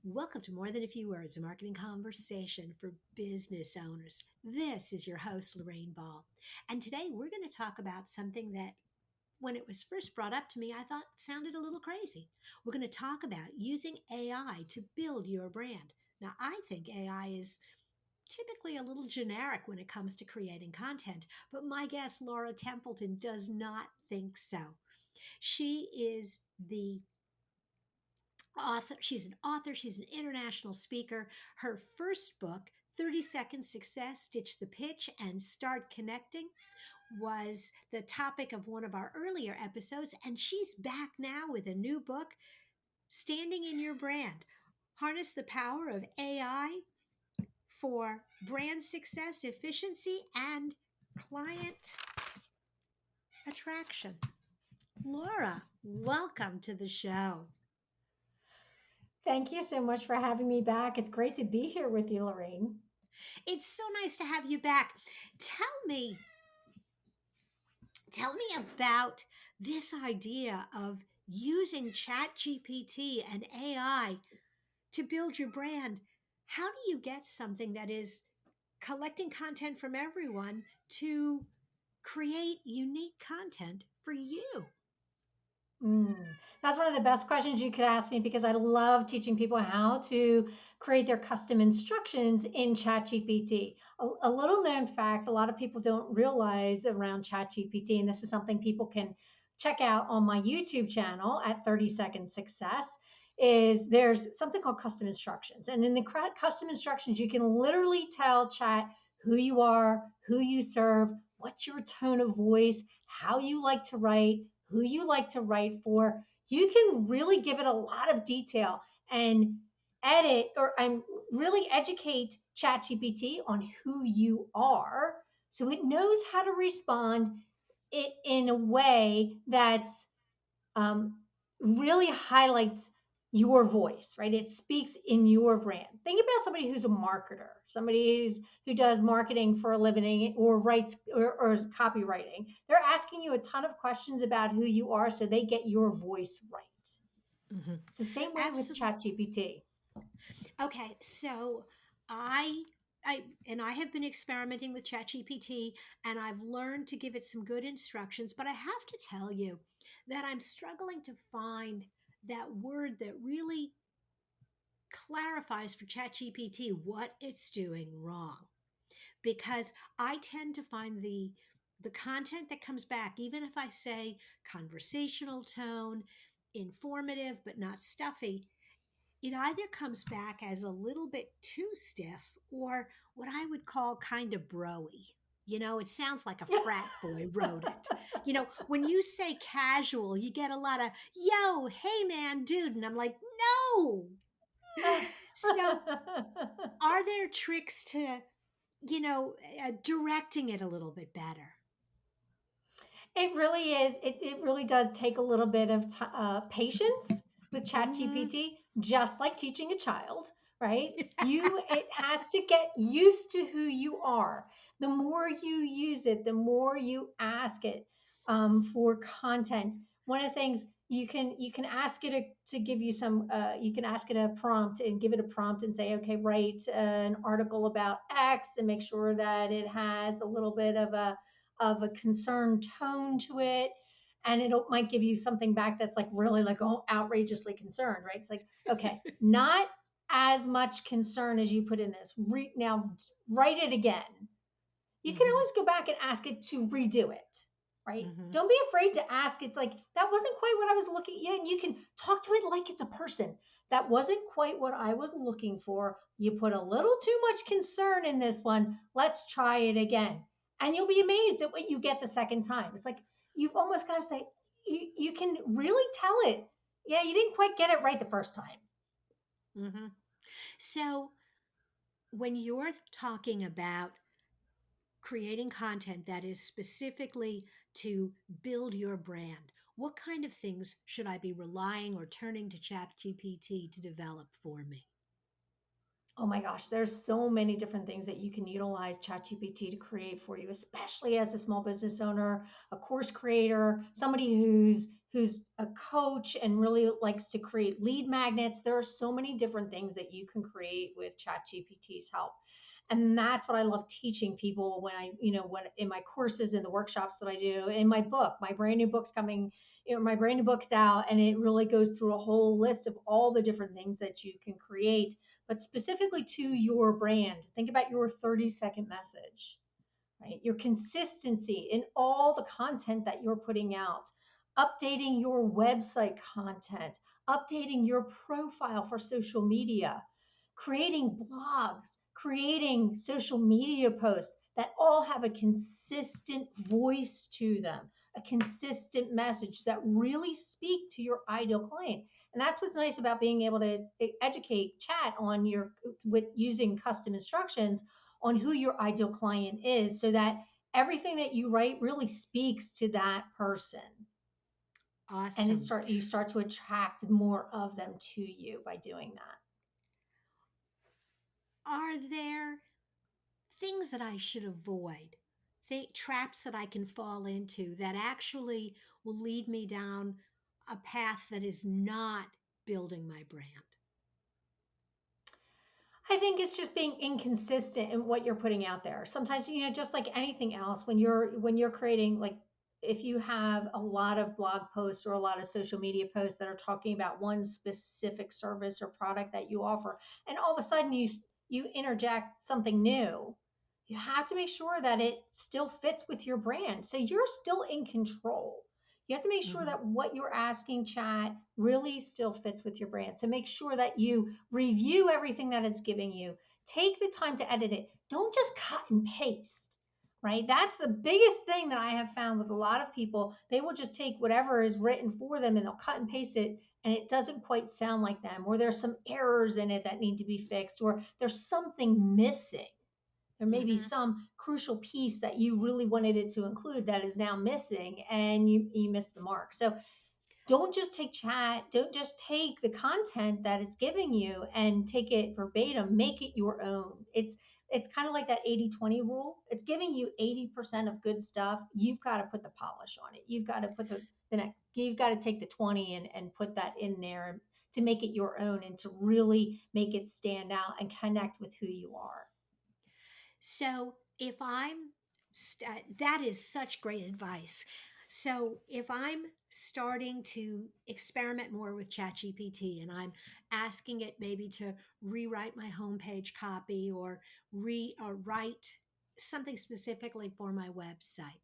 Welcome to More Than a Few Words, a marketing conversation for business owners. This is your host, Lorraine Ball. And today we're going to talk about something that, when it was first brought up to me, I thought sounded a little crazy. We're going to talk about using AI to build your brand. Now, I think AI is typically a little generic when it comes to creating content, but my guest, Laura Templeton, does not think so. She is the author. She's an author, she's an international speaker. Her first book, 30-Second Success, Ditch the Pitch and Start Connecting, was the topic of one of our earlier episodes. And she's back now with a new book, Standing in Your Brand. Harness the power of AI for brand success, efficiency, and client attraction. Laura, welcome to the show. Thank you so much for having me back. It's great to be here with you, Lorraine. It's so nice to have you back. Tell me, tell me about this idea of using ChatGPT and AI to build your brand. How do you get something that is collecting content from everyone to create unique content for you? Mm, that's one of the best questions you could ask me because I love teaching people how to create their custom instructions in ChatGPT. A little known fact, a lot of people don't realize around ChatGPT, and this is something people can check out on my YouTube channel at 30 Second Success, is there's something called custom instructions. And in the custom instructions, you can literally tell Chat who you are, who you serve, what's your tone of voice, how you like to write, who you like to write for. You can really give it a lot of detail and edit or really educate ChatGPT on who you are so it knows how to respond it in a way that's um, really highlights your voice, right? It speaks in your brand. Think about somebody who's a marketer, somebody who does marketing for a living or writes or is copywriting. They're asking you a ton of questions about who you are so they get your voice right. Mm-hmm. It's the same way with Absolutely. ChatGPT. Okay, so I I have been experimenting with ChatGPT and I've learned to give it some good instructions, but I have to tell you that I'm struggling to find that word that really clarifies for ChatGPT what it's doing wrong. Because I tend to find the content that comes back, even if I say conversational tone, informative but not stuffy, it either comes back as a little bit too stiff or what I would call kind of broy. It sounds like a frat boy wrote it. When you say casual, you get a lot of, yo, hey man, dude. And I'm like, no. So, are there tricks to, directing it a little bit better? It really is. It really does take a little bit of patience with Hmm. ChatGPT, just like teaching a child, right? It has to get used to who you are. The more you use it, the more you ask it for content. One of the things you can ask it to give you some. You can ask it a prompt and give it a prompt and say, okay, write an article about X and make sure that it has a little bit of a concerned tone to it, and it might give you something back that's like really like outrageously concerned, right? It's like, okay, not as much concern as you put in this. Now write it again. You can Hmm. always go back and ask it to redo it, right? Hmm. Don't be afraid to ask. It's like, that wasn't quite what I was looking. Yeah, and you can talk to it like it's a person. That wasn't quite what I was looking for. You put a little too much concern in this one. Let's try it again. And you'll be amazed at what you get the second time. It's like, you've almost got to say, you can really tell it, yeah, you didn't quite get it right the first time. Hmm. So, when you're talking about creating content that is specifically to build your brand, what kind of things should I be relying or turning to ChatGPT to develop for me? Oh my gosh, there's so many different things that you can utilize ChatGPT to create for you, especially as a small business owner, a course creator, somebody who's who's a coach and really likes to create lead magnets. There are so many different things that you can create with ChatGPT's help. And that's what I love teaching people when when in my courses and the workshops that I do. In my book, my brand new book's coming, my brand new book's out, and it really goes through a whole list of all the different things that you can create, but specifically to your brand. Think about your 30-second message, right? Your consistency in all the content that you're putting out, updating your website content, updating your profile for social media, creating blogs, creating social media posts that all have a consistent voice to them, a consistent message that really speak to your ideal client. And that's what's nice about being able to educate chat on your with using custom instructions on who your ideal client is, so that everything that you write really speaks to that person, and Awesome. you start to attract more of them to you by doing that. Are there things that I should avoid? Traps that I can fall into that actually will lead me down a path that is not building my brand? I think it's just being inconsistent in what you're putting out there. Sometimes, just like anything else, when you're creating, like, if you have a lot of blog posts or a lot of social media posts that are talking about one specific service or product that you offer, and all of a sudden you interject something new, you have to make sure that it still fits with your brand. So you're still in control. You have to make sure Mhm. that what you're asking chat really still fits with your brand. So make sure that you review everything that it's giving you. Take the time to edit it. Don't just cut and paste, right? That's the biggest thing that I have found with a lot of people. They will just take whatever is written for them and they'll cut and paste it, and it doesn't quite sound like them, or there's some errors in it that need to be fixed, or there's something missing. There may be Mhm. some crucial piece that you really wanted it to include that is now missing, and you missed the mark. So don't just take the content that it's giving you and take it verbatim, make it your own. It's kind of like that 80-20 rule. It's giving you 80% of good stuff. You've got to put the polish on it. You've got to put the next, you've got to take the 20 and put that in there to make it your own and to really make it stand out and connect with who you are. So if that is such great advice. So if I'm starting to experiment more with ChatGPT and I'm asking it maybe to rewrite my homepage copy or or write something specifically for my website,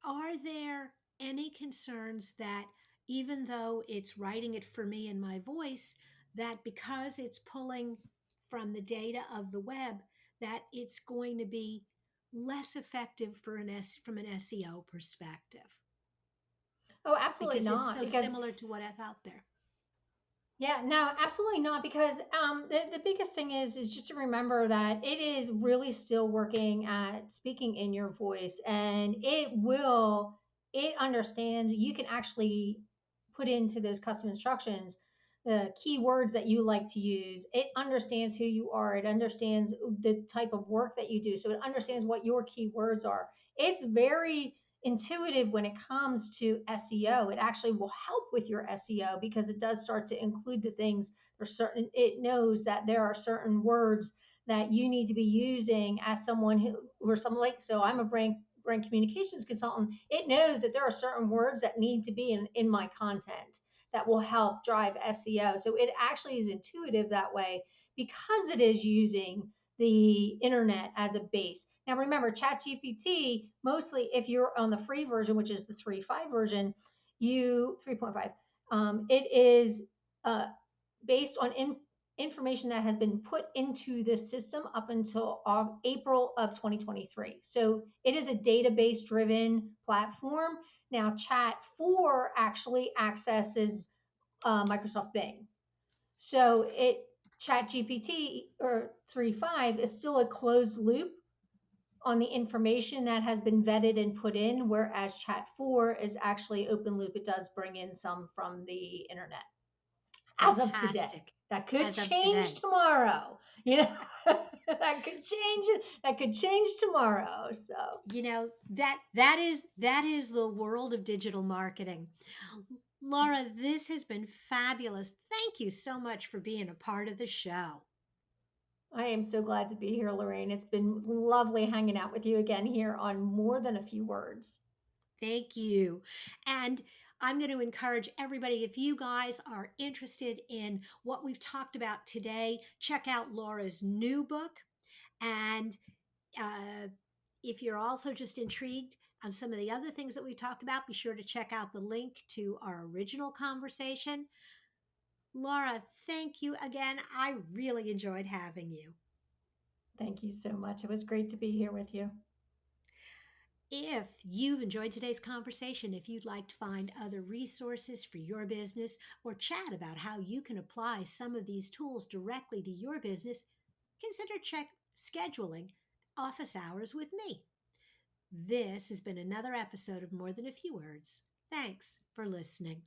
are there any concerns that even though it's writing it for me in my voice, that because it's pulling from the data of the web, that it's going to be less effective from an SEO perspective Oh, absolutely because it's not. so Because similar to what is out there? Yeah, no, absolutely not. Because the biggest thing is just to remember that it is really still working at speaking in your voice, and it understands. You can actually put into those custom instructions the keywords that you like to use. It understands who you are. It understands the type of work that you do. So it understands what your keywords are. It's very intuitive when it comes to SEO. It actually will help with your SEO because it does start to include the things. It knows that there are certain words that you need to be using as someone who, or something like, so I'm a brand communications consultant. It knows that there are certain words that need to be in my content that will help drive SEO. So it actually is intuitive that way because it is using the internet as a base. Now remember, ChatGPT, mostly if you're on the free version, which is the 3.5 version, 3.5, it is uh, based on information that has been put into the system up until April of 2023. So it is a database driven platform. Now, Chat 4 actually accesses Microsoft Bing. So ChatGPT or 3.5 is still a closed loop on the information that has been vetted and put in, whereas Chat 4 is actually open loop. It does bring in some from the internet as of today. Fantastic. That could As of change today. tomorrow. You know, that could change. That could change tomorrow. So That is the world of digital marketing. Laura, this has been fabulous. Thank you so much for being a part of the show. I am so glad to be here, Lorraine. It's been lovely hanging out with you again here on More Than a Few Words. Thank you. And I'm going to encourage everybody, if you guys are interested in what we've talked about today, check out Laura's new book. And uh, if you're also just intrigued on some of the other things that we talked about, be sure to check out the link to our original conversation. Laura, thank you again. I really enjoyed having you. Thank you so much. It was great to be here with you. If you've enjoyed today's conversation, if you'd like to find other resources for your business or chat about how you can apply some of these tools directly to your business, consider scheduling office hours with me. This has been another episode of More Than a Few Words. Thanks for listening.